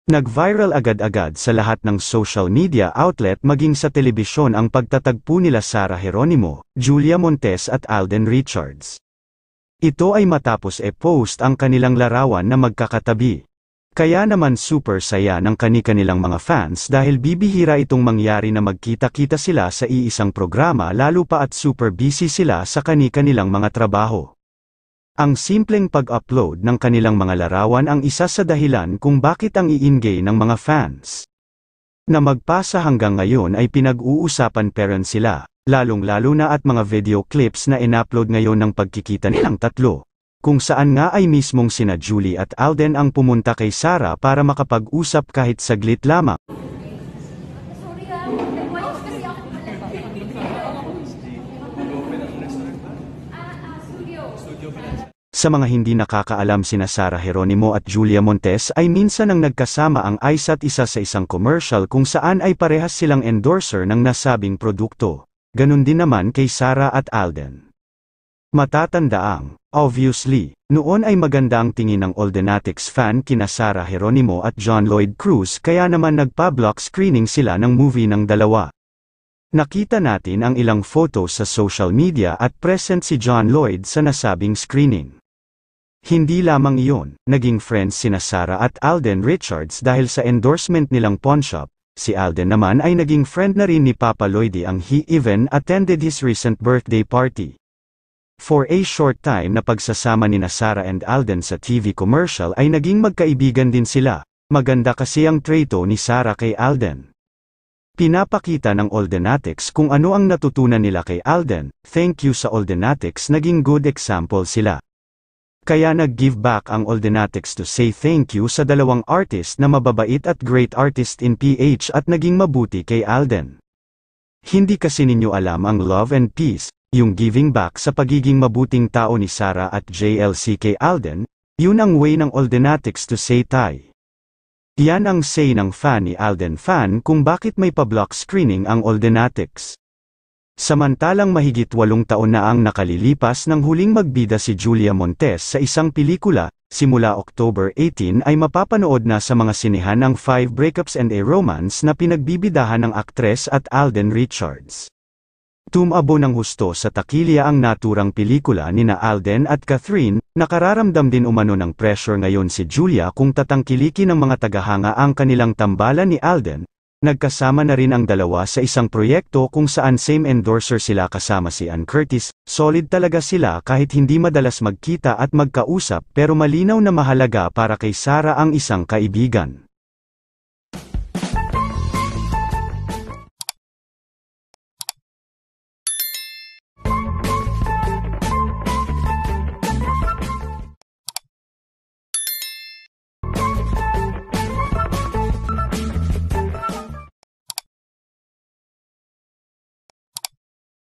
Nag-viral agad-agad sa lahat ng social media outlet maging sa telebisyon ang pagtatagpo nila Sara Geronimo, Julia Montes at Alden Richards. Ito ay matapos e-post ang kanilang larawan na magkakatabi. Kaya naman super saya ng kani-kanilang mga fans dahil bibihira itong mangyari na magkita-kita sila sa iisang programa lalo pa at super busy sila sa kani-kanilang mga trabaho. Ang simpleng pag-upload ng kanilang mga larawan ang isa sa dahilan kung bakit ang iingay ng mga fans. Na magpasa hanggang ngayon ay pinag-uusapan pa rin sila, lalong-lalo na at mga video clips na in-upload ngayon ng pagkikita nilang tatlo. Kung saan nga ay mismong sina Julie at Alden ang pumunta kay Sara para makapag-usap kahit saglit lamang. Sa mga hindi nakakaalam sina Sara Geronimo at Julia Montes ay minsan ang nagkasama ang isa't isa sa isang commercial kung saan ay parehas silang endorser ng nasabing produkto. Ganun din naman kay Sara at Alden. Matatandaang, obviously, noon ay maganda ang tingin ng Oldenatics fan kina Sara Geronimo at John Lloyd Cruz kaya naman nagpa-block screening sila ng movie ng dalawa. Nakita natin ang ilang photos sa social media at present si John Lloyd sa nasabing screening. Hindi lamang iyon, naging friends sina Sara at Alden Richards dahil sa endorsement nilang pawnshop. Si Alden naman ay naging friend na rin ni Papa Lloydie ang he even attended his recent birthday party. For a short time na pagsasama nina Sara and Alden sa TV commercial ay naging magkaibigan din sila. Maganda kasi ang traito ni Sara kay Alden. Pinapakita ng Oldenatics kung ano ang natutunan nila kay Alden. Thank you sa Oldenatics, naging good example sila. Kaya nag-give back ang Oldenatics to say thank you sa dalawang artist na mababait at great artist in PH at naging mabuti kay Alden. Hindi kasi ninyo alam ang love and peace, yung giving back sa pagiging mabuting tao ni Sara at JLC kay Alden, yun ang way ng Oldenatics to say tay. Yan ang say ng fan ni Alden fan kung bakit may pa-block screening ang Oldenatics. Samantalang mahigit 8 taon na ang nakalilipas nang huling magbida si Julia Montes sa isang pelikula, simula October 18 ay mapapanood na sa mga sinehan ang 5 Breakups and a Romance na pinagbibidahan ng aktres at Alden Richards. Tumabo ng husto sa takilya ang naturang pelikula nina Alden at Catherine, nakararamdam din umano ng pressure ngayon si Julia kung tatangkilikin ng mga tagahanga ang kanilang tambalan ni Alden. Nagkasama na rin ang dalawa sa isang proyekto kung saan same endorser sila kasama si Ann Curtis. Solid talaga sila kahit hindi madalas magkita at magkausap pero malinaw na mahalaga para kay Sara ang isang kaibigan.